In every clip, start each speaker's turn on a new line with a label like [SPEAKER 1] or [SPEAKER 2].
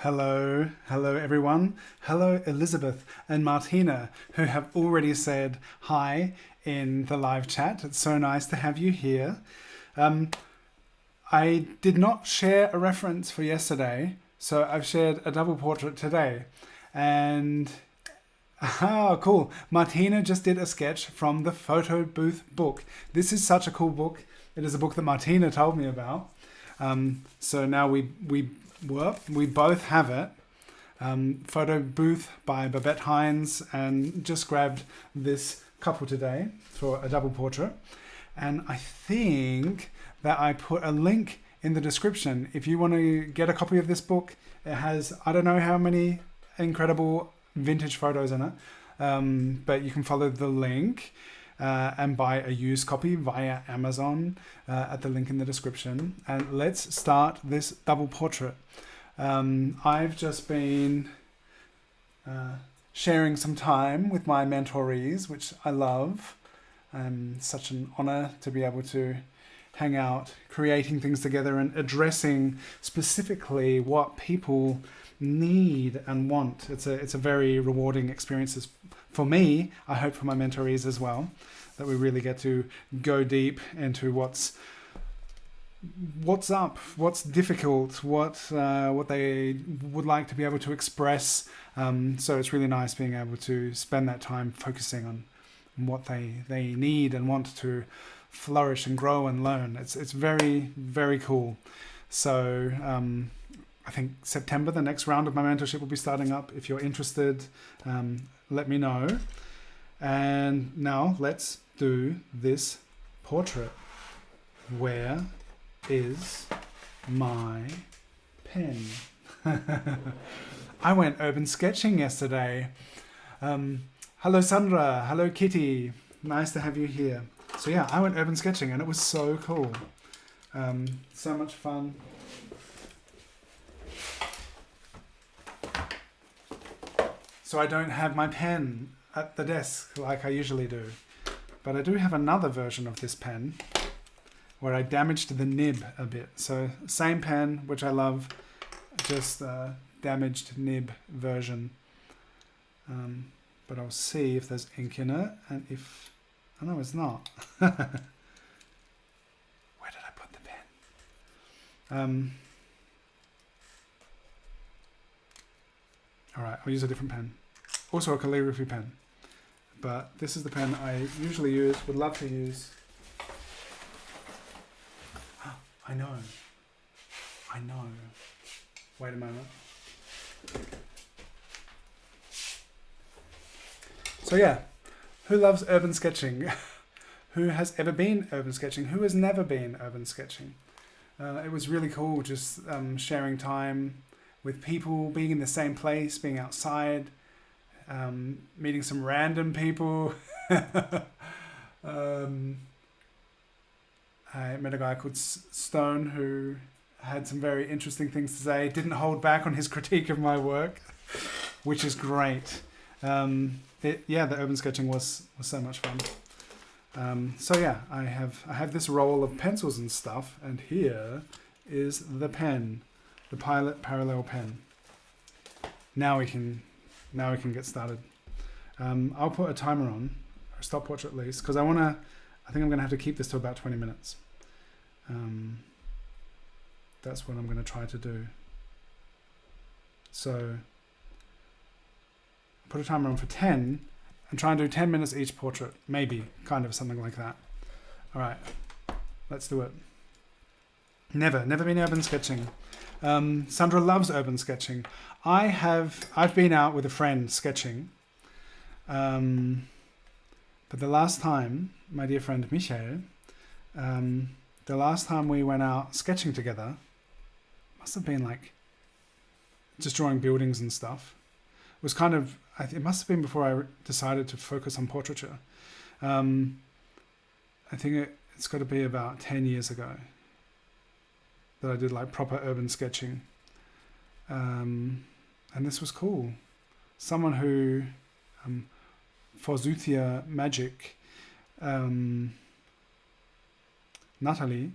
[SPEAKER 1] Hello everyone. Hello Elizabeth and Martina, who have already said hi in the live chat. It's so nice to have you here. I did not share a reference for yesterday, so I've shared a double portrait today. And cool. Martina just did a sketch from the Photobooth book. This is such a cool book. It is a book that Martina told me about. So now we both have it. Photobooth by Babette Hines, and just grabbed this couple today for a double portrait. And I think that I put a link in the description. If you want to get a copy of this book, it has, I don't know how many incredible vintage photos in it, but you can follow the link and buy a used copy via Amazon at the link in the description. And let's start this double portrait. I've just been sharing some time with my mentorees, which I love. Such an honor to be able to hang out, creating things together and addressing specifically what people need and want. It's a very rewarding experience for me. I hope for my mentorees as well, that we really get to go deep into what's up, what's difficult, what they would like to be able to express. So it's really nice being able to spend that time focusing on what they need and want to flourish and grow and learn. It's very, very cool. So I think September, the next round of my mentorship will be starting up. If you're interested, let me know. And now let's do this portrait. Where is my pen? I went urban sketching yesterday. Hello Sandra, hello Kitty, nice to have you here. So yeah, I went urban sketching and it was so cool. So much fun. So I don't have my pen at the desk like I usually do, but I do have another version of this pen where I damaged the nib a bit. So same pen, which I love, just damaged nib version. But I'll see if there's ink in it, and if, oh no, it's not. Where did I put the pen? All right, I'll use a different pen. Also a calligraphy pen, but this is the pen I usually use, would love to use. I know. Wait a moment. So yeah, who loves urban sketching? Who has ever been urban sketching? Who has never been urban sketching? It was really cool just sharing time with people, being in the same place, being outside, meeting some random people. I met a guy called Stone who had some very interesting things to say, didn't hold back on his critique of my work, which is great. The urban sketching was so much fun. So yeah, I have this roll of pencils and stuff, and here is the pen, the Pilot Parallel pen. Now we can get started. I'll put a timer on, or a stopwatch at least, because I think I'm gonna have to keep this to about 20 minutes. That's what I'm gonna try to do. So put a timer on for 10 and try and do 10 minutes each portrait, maybe, kind of something like that. All right, let's do it. Never been urban sketching. Sandra loves urban sketching. I've been out with a friend sketching, but the last time, my dear friend Michael, the last time we went out sketching together, must have been like just drawing buildings and stuff. It was kind of, it must have been before I decided to focus on portraiture. I think it's got to be about 10 years ago that I did like proper urban sketching. And this was cool. Someone who, Forsythia Magic, Natalie,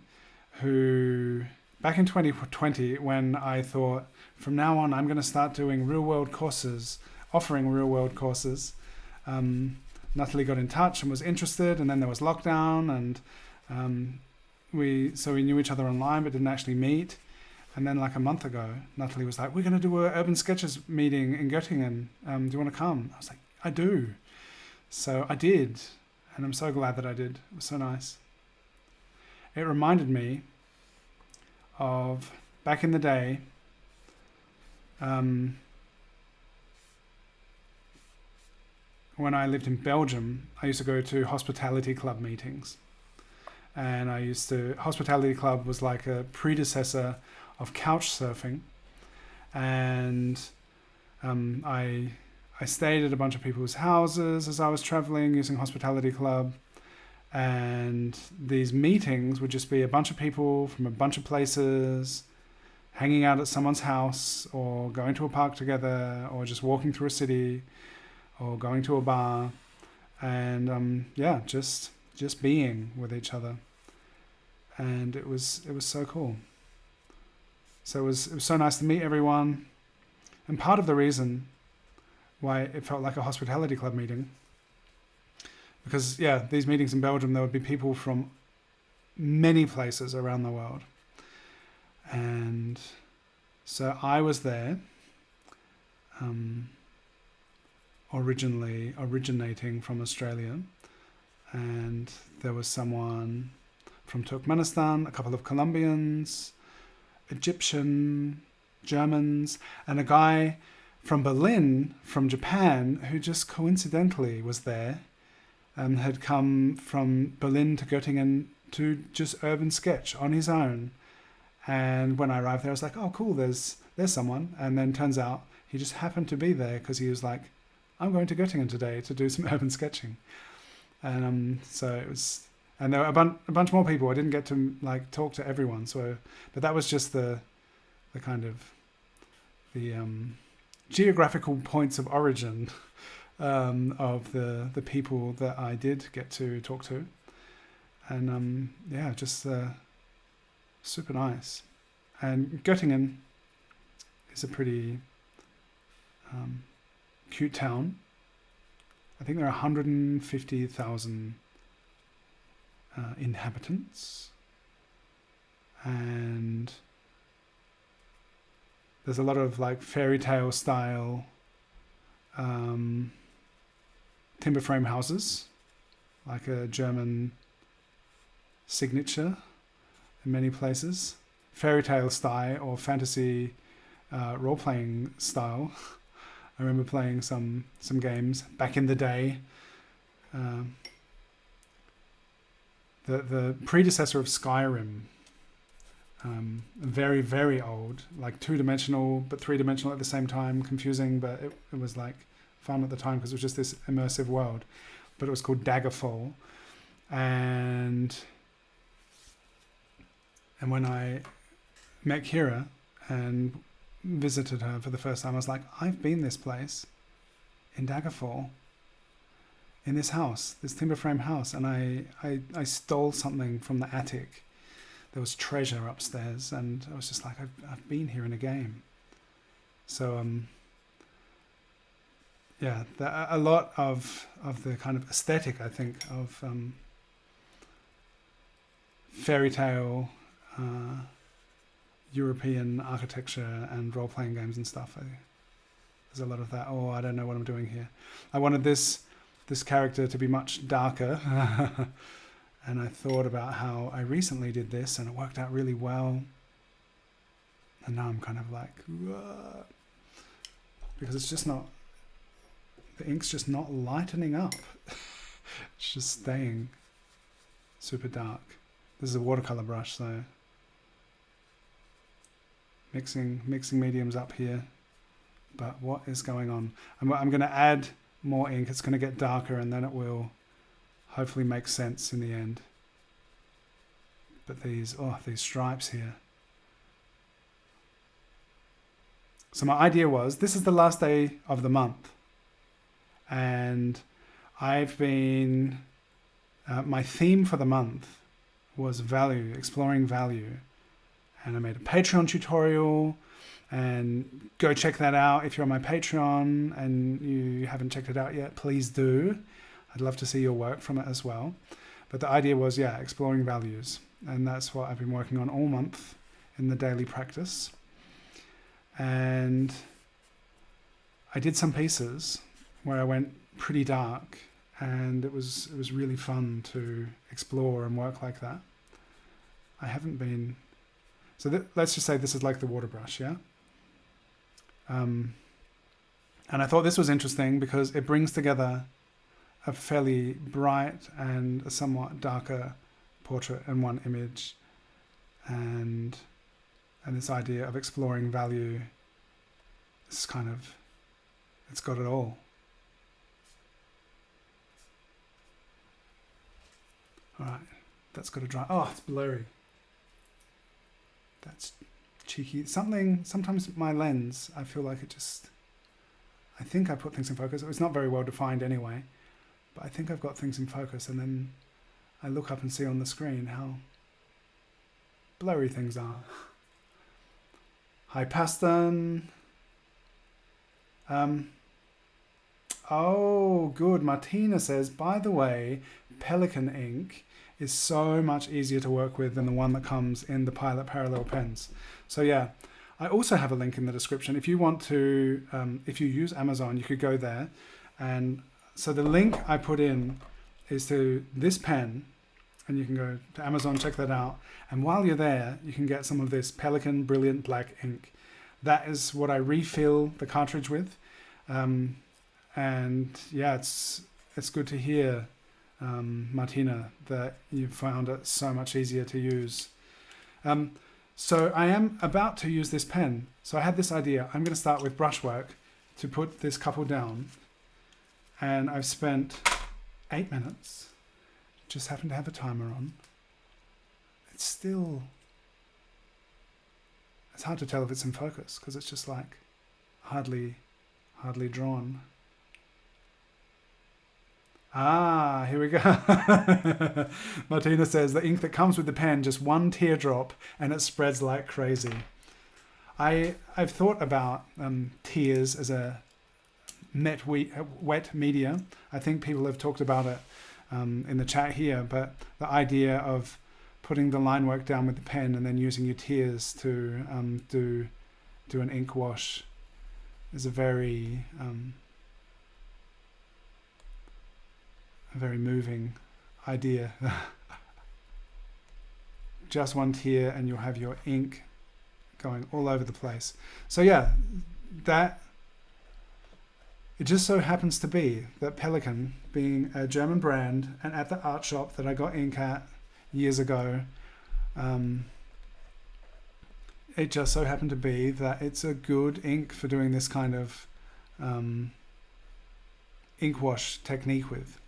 [SPEAKER 1] who back in 2020 when I thought from now on I'm going to start doing real world courses, offering real world courses. Natalie got in touch and was interested, and then there was lockdown, and we knew each other online but didn't actually meet. And then like a month ago, Natalie was like, we're going to do an Urban Sketches meeting in Göttingen. Do you want to come? I was like, I do. So I did, and I'm so glad that I did. It was so nice. It reminded me of back in the day, when I lived in Belgium, I used to go to hospitality club meetings. And hospitality club was like a predecessor of couch surfing. And I stayed at a bunch of people's houses as I was traveling using hospitality club. And these meetings would just be a bunch of people from a bunch of places hanging out at someone's house, or going to a park together, or just walking through a city, or going to a bar, and just being with each other. And it was so cool. So it was so nice to meet everyone. And part of the reason why it felt like a hospitality club meeting, because these meetings in Belgium, there would be people from many places around the world. And so I was there, originating from Australia, and there was someone from Turkmenistan, a couple of Colombians, Egyptian, Germans, and a guy from Berlin, from Japan, who just coincidentally was there and had come from Berlin to Göttingen to just urban sketch on his own. And when I arrived there, I was like, oh, cool, there's someone. And then turns out he just happened to be there because he was like, I'm going to Göttingen today to do some urban sketching. And so it was, and there were a bunch more people. I didn't get to like talk to everyone. So, but that was just the kind of the geographical points of origin of the people that I did get to talk to. And just super nice. And Göttingen is a pretty cute town. I think there are 150,000 inhabitants, and there's a lot of like fairy tale style timber frame houses, like a German signature in many places. Fairy tale style or fantasy role-playing style. I remember playing some games back in the day. The predecessor of Skyrim. Very, very old, like 2-dimensional but 3-dimensional at the same time, confusing, but it was like fun at the time because it was just this immersive world. But it was called Daggerfall. And when I met Kira and visited her for the first time, I was like, I've been this place in Daggerfall, in this house, this timber frame house, and I stole something from the attic. There was treasure upstairs, and I was just like, I've been here in a game. So a lot of the kind of aesthetic, I think, of fairy tale European architecture and role-playing games and stuff. There's a lot of that. Oh, I don't know what I'm doing here. I wanted this character to be much darker. And I thought about how I recently did this and it worked out really well. And now I'm kind of like, whoa, because it's just not, the ink's just not lightening up. It's just staying super dark. This is a watercolor brush, so mixing mediums up here. But what is going on? I'm going to add more ink. It's going to get darker, and then it will hopefully make sense in the end. But these stripes here. So my idea was, this is the last day of the month, and I've been, my theme for the month was value, exploring value. and I made a Patreon tutorial, and go check that out. If you're on my Patreon and you haven't checked it out yet, please do. I'd love to see your work from it as well. But the idea was, yeah, exploring values. And that's what I've been working on all month in the daily practice. And I did some pieces where I went pretty dark, and it was really fun to explore and work like that. I haven't been... So let's just say this is like the water brush, yeah? And I thought this was interesting because it brings together a fairly bright and a somewhat darker portrait in one image, and this idea of exploring value. It's kind of, it's got it all. All right, that's got to dry. Oh, it's blurry. That's cheeky. Sometimes my lens, I feel like it just, I think I put things in focus. It's not very well defined anyway, but I think I've got things in focus, and then I look up and see on the screen how blurry things are. Hi, Paston. Oh, good. Martina says, by the way, Pelican ink is so much easier to work with than the one that comes in the Pilot Parallel pens. So yeah, I also have a link in the description. If you want to, if you use Amazon, you could go there. And so the link I put in is to this pen, and you can go to Amazon, check that out. And while you're there, you can get some of this Pelican Brilliant Black ink. That is what I refill the cartridge with. And yeah, it's good to hear, Martina, that you found it so much easier to use. So I am about to use this pen. So I had this idea. I'm going to start with brushwork to put this couple down. And I've spent 8 minutes. Just happen to have a timer on. It's still... It's hard to tell if it's in focus because it's just like hardly drawn. Ah, here we go. Martina says, the ink that comes with the pen, just one teardrop and it spreads like crazy. I've thought about tears as a wet media. I think people have talked about it in the chat here, but the idea of putting the line work down with the pen and then using your tears to do an ink wash is a very moving idea. Just one tear and you'll have your ink going all over the place. So yeah, that it just so happens to be that Pelican, being a German brand and at the art shop that I got ink at years ago, it just so happened to be that it's a good ink for doing this kind of ink wash technique with.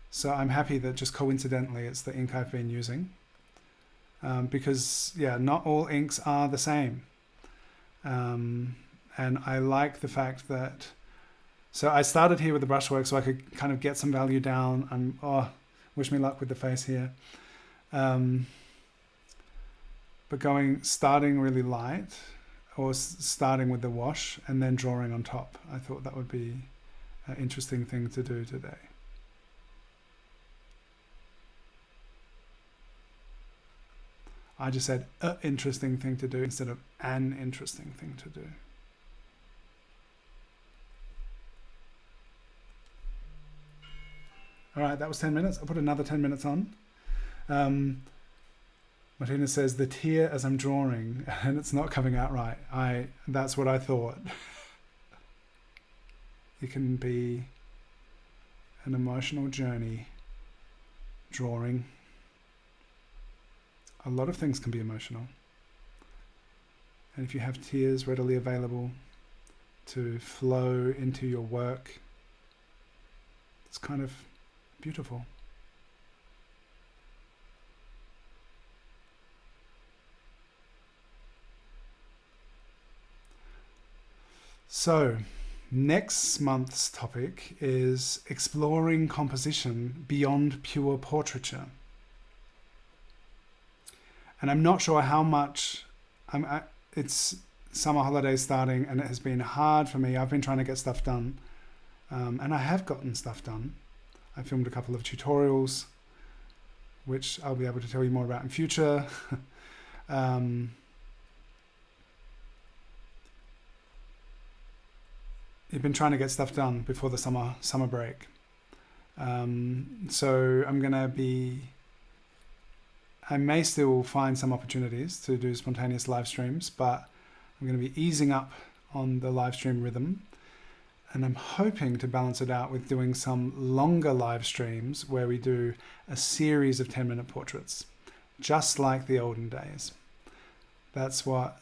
[SPEAKER 1] So I'm happy that just coincidentally it's the ink I've been using, because yeah, not all inks are the same, and I like the fact that, so I started here with the brushwork so I could kind of get some value down, and wish me luck with the face here, but starting really light, or starting with the wash and then drawing on top. I thought that would be an interesting thing to do today. I just said an interesting thing to do instead of an interesting thing to do. All right, that was 10 minutes. I'll put another 10 minutes on. Martina says, the tear as I'm drawing, and it's not coming out right. That's what I thought. It can be an emotional journey, drawing. A lot of things can be emotional. And if you have tears readily available to flow into your work, it's kind of beautiful. So, next month's topic is exploring composition beyond pure portraiture. And I'm not sure how much, it's summer holidays starting and it has been hard for me. I've been trying to get stuff done, and I have gotten stuff done. I filmed a couple of tutorials, which I'll be able to tell you more about in future. You've been trying to get stuff done before the summer break. So I may still find some opportunities to do spontaneous live streams, but I'm going to be easing up on the live stream rhythm. And I'm hoping to balance it out with doing some longer live streams where we do a series of 10-minute portraits, just like the olden days. That's what,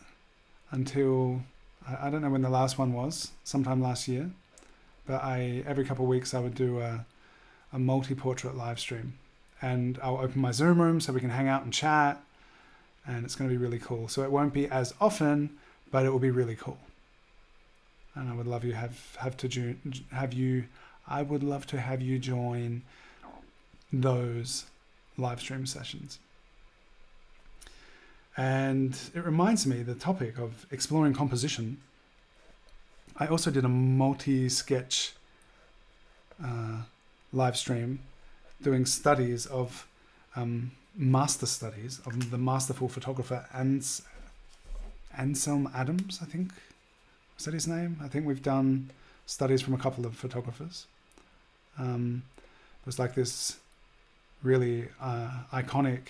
[SPEAKER 1] until, I don't know when the last one was, sometime last year, but every couple of weeks I would do a multi-portrait live stream. And I'll open my Zoom room so we can hang out and chat, and it's going to be really cool. So it won't be as often, but it will be really cool. And I would love you I would love to have you join those live stream sessions. And it reminds me, the topic of exploring composition. I also did a multi-sketch live stream doing studies of master studies of the masterful photographer Anselm Adams, I think. Is that his name? I think we've done studies from a couple of photographers. It was like this really iconic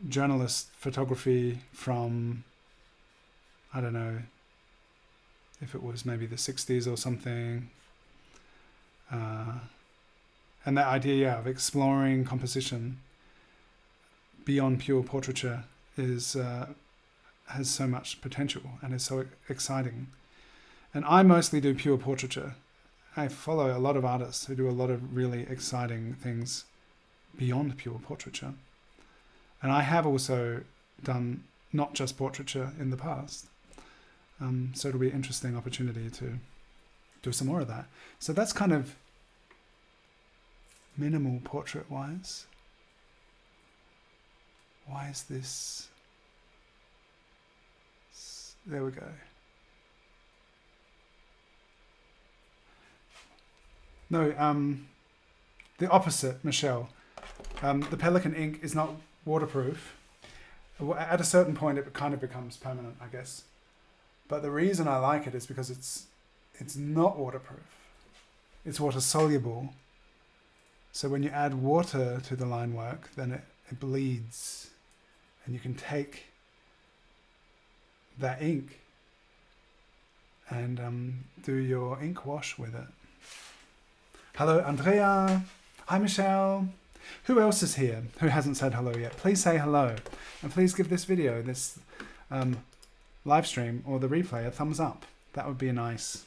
[SPEAKER 1] journalist photography from, I don't know if it was maybe the 60s or something. And that idea of exploring composition beyond pure portraiture has so much potential and is so exciting. And I mostly do pure portraiture. I follow a lot of artists who do a lot of really exciting things beyond pure portraiture. And I have also done not just portraiture in the past. So it'll be an interesting opportunity to do some more of that. So that's kind of minimal portrait-wise. Why is this? There we go. No, the opposite, Michelle. The Pelican ink is not waterproof. At a certain point, it kind of becomes permanent, I guess. But the reason I like it is because it's not waterproof. It's water soluble. So when you add water to the line work, then it bleeds, and you can take that ink and do your ink wash with it. Hello, Andrea. Hi, Michelle. Who else is here who hasn't said hello yet? Please say hello, and please give this video, this live stream or the replay, a thumbs up. That would be nice.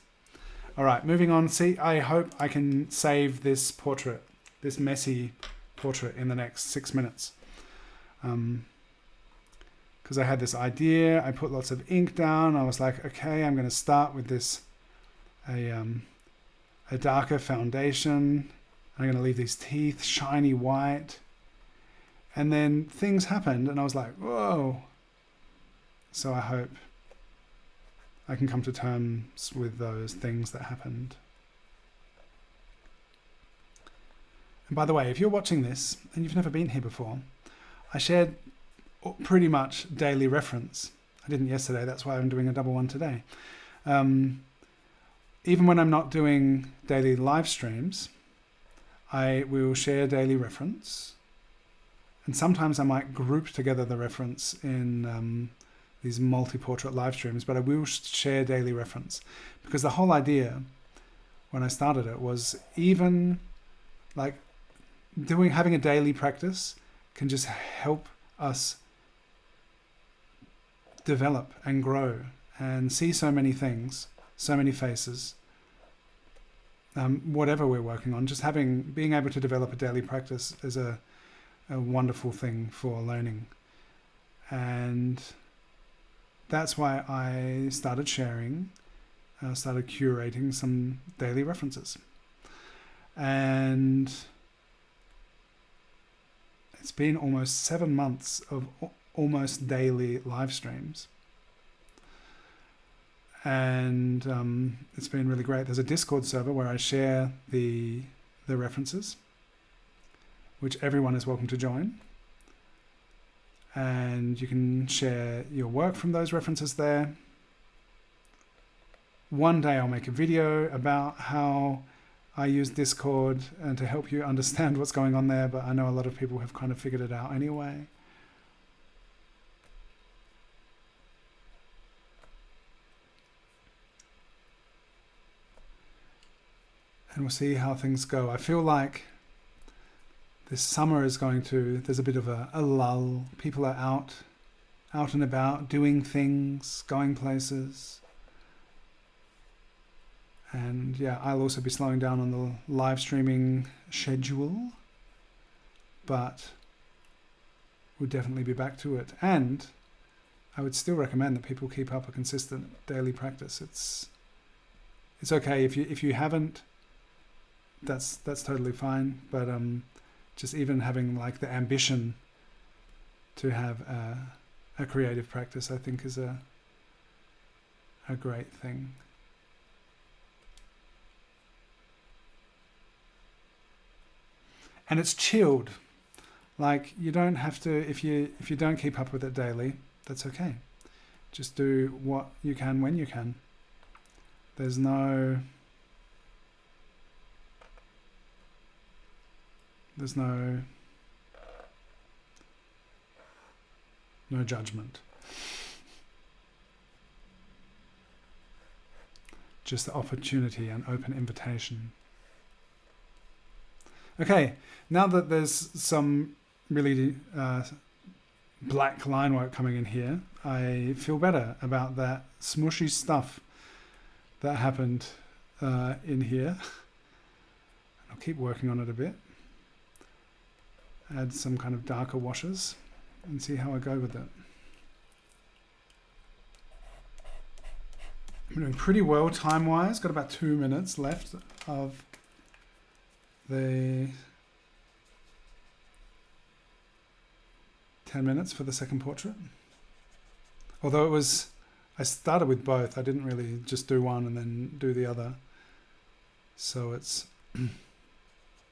[SPEAKER 1] All right, moving on. See, I hope I can save this portrait, this messy portrait, in the next 6 minutes. Because I had this idea, I put lots of ink down. I was like, okay, I'm going to start with this, a darker foundation. I'm going to leave these teeth shiny white. And then things happened, and I was like, whoa. So I hope I can come to terms with those things that happened. And by the way, if you're watching this and you've never been here before, I shared pretty much daily reference. I didn't yesterday, that's why I'm doing a double one today. Even when I'm not doing daily live streams, I will share daily reference. And sometimes I might group together the reference in these multi-portrait live streams, but I will share daily reference. Because the whole idea when I started it was even like having a daily practice can just help us develop and grow and see so many things, so many faces, whatever we're working on. Just being able to develop a daily practice is a wonderful thing for learning. And that's why I started sharing, started curating some daily references. And it's been almost 7 months of almost daily live streams. And it's been really great. There's a Discord server where I share the references, which everyone is welcome to join. And you can share your work from those references there. One day I'll make a video about how I use Discord and to help you understand what's going on there, but I know a lot of people have kind of figured it out anyway. And we'll see how things go. I feel like this summer is there's a bit of a lull. People are out and about, doing things, going places. And yeah, I'll also be slowing down on the live streaming schedule, but we'll definitely be back to it. And I would still recommend that people keep up a consistent daily practice. It's okay if you haven't, that's totally fine. But just even having like the ambition to have a creative practice, I think is a great thing. And it's chilled. Like, you don't have to, if you don't keep up with it daily, that's okay. Just do what you can when you can. There's no judgment. Just the opportunity and open invitation. Okay, now that there's some really black line work coming in here, I feel better about that smushy stuff that happened in here. I'll keep working on it a bit. Add some kind of darker washes and see how I go with it. I'm doing pretty well time-wise. Got about 2 minutes left of the 10 minutes for the second portrait. Although I started with both. I didn't really just do one and then do the other. So it's, I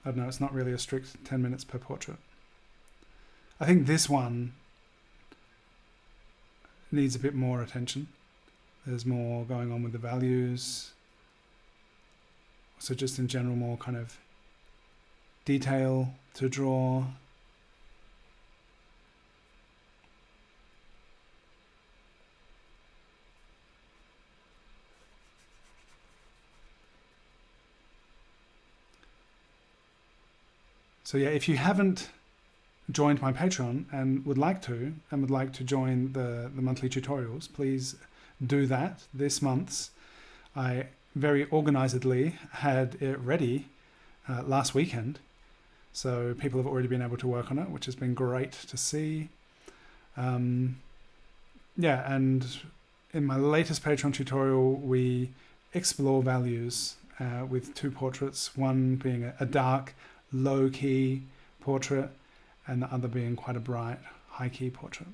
[SPEAKER 1] don't know, it's not really a strict 10 minutes per portrait. I think this one needs a bit more attention. There's more going on with the values. Also just in general, more kind of detail to draw. So yeah, if you haven't joined my Patreon and would like to join the monthly tutorials, please do that. This month's, I very organizedly had it ready last weekend. So people have already been able to work on it, which has been great to see. Yeah, and in my latest Patreon tutorial, we explore values with 2 portraits, one being a dark, low-key portrait, and the other being quite a bright, high-key portrait.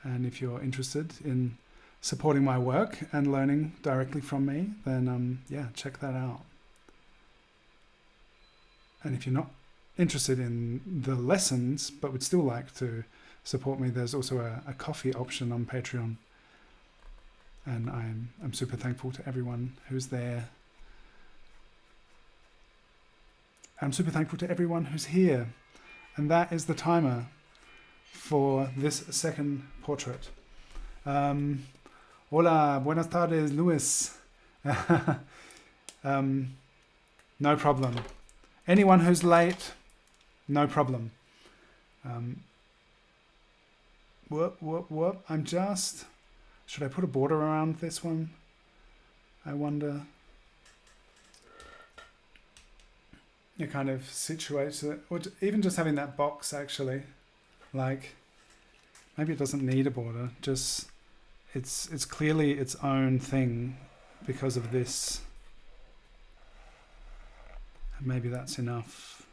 [SPEAKER 1] And if you're interested in supporting my work and learning directly from me, then yeah, check that out. And if you're not interested in the lessons, but would still like to support me, there's also a coffee option on Patreon. And I'm super thankful to everyone who's there. I'm super thankful to everyone who's here. And that is the timer for this second portrait. Hola, buenas tardes, Luis. No problem. Anyone who's late, no problem. Whoop. Should I put a border around this one? I wonder. It kind of situates it, or even just having that box actually, like maybe it doesn't need a border, just it's clearly its own thing because of this. And maybe that's enough.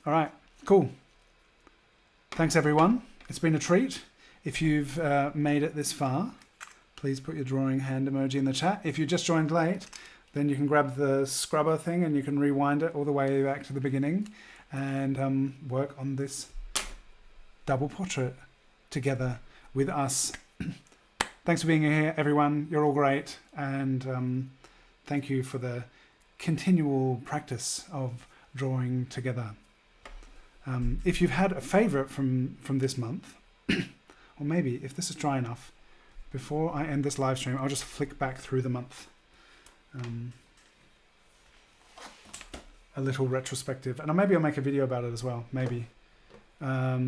[SPEAKER 1] All right, cool. Thanks everyone. It's been a treat. If you've made it this far, please put your drawing hand emoji in the chat. If you just joined late, then you can grab the scrubber thing and you can rewind it all the way back to the beginning and work on this double portrait together with us. Thanks for being here, everyone. You're all great. And thank you for the continual practice of drawing together. If you've had a favorite from this month, or maybe if this is dry enough, before I end this live stream, I'll just flick back through the month. A little retrospective. And maybe I'll make a video about it as well. Maybe. All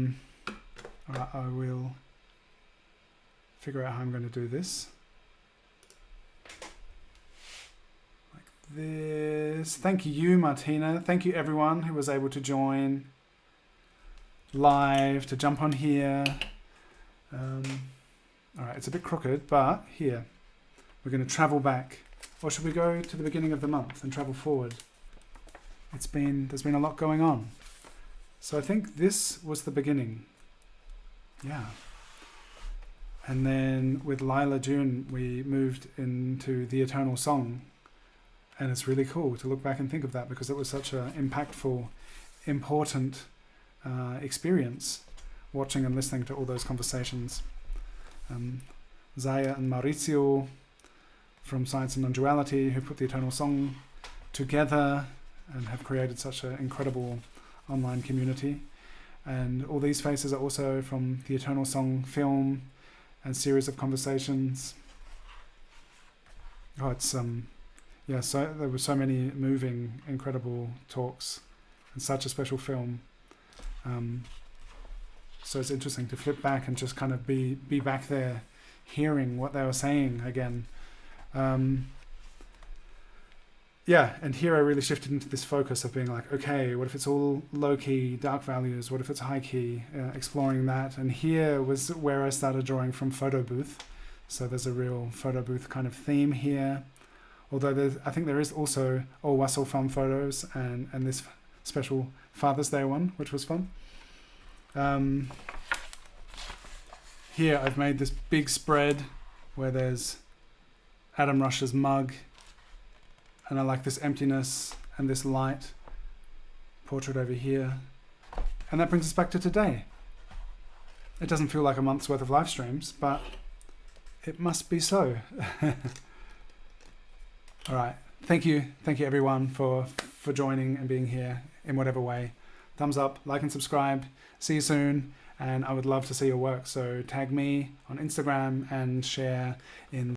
[SPEAKER 1] right, I will figure out how I'm going to do this. Like this. Thank you, Martina. Thank you, everyone who was able to join live, to jump on here. All right, it's a bit crooked, but here. We're going to travel back. Or should we go to the beginning of the month and travel forward? There's been a lot going on. So I think this was the beginning. Yeah. And then with Lila June, we moved into The Eternal Song. And it's really cool to look back and think of that because it was such an impactful, important experience watching and listening to all those conversations. Zaya and Maurizio from Science and Non-Duality, who put The Eternal Song together and have created such an incredible online community. And all these faces are also from the Eternal Song film and series of conversations. Oh, it's yeah. So there were so many moving, incredible talks, and such a special film. So it's interesting to flip back and just kind of be back there, hearing what they were saying again. Yeah, and here I really shifted into this focus of being like, okay, what if it's all low-key, dark values? What if it's high-key? Exploring that. And here was where I started drawing from Photobooth. So there's a real Photobooth kind of theme here. Although I think there is also all Wassel Fun photos and this special Father's Day one, which was fun. Here I've made this big spread where there's Adam Rush's mug, and I like this emptiness and this light portrait over here. And that brings us back to today. It doesn't feel like a month's worth of live streams, but it must be so. All right. Thank you everyone for joining and being here in whatever way. Thumbs up, like and subscribe. See you soon. And I would love to see your work. So tag me on Instagram and share in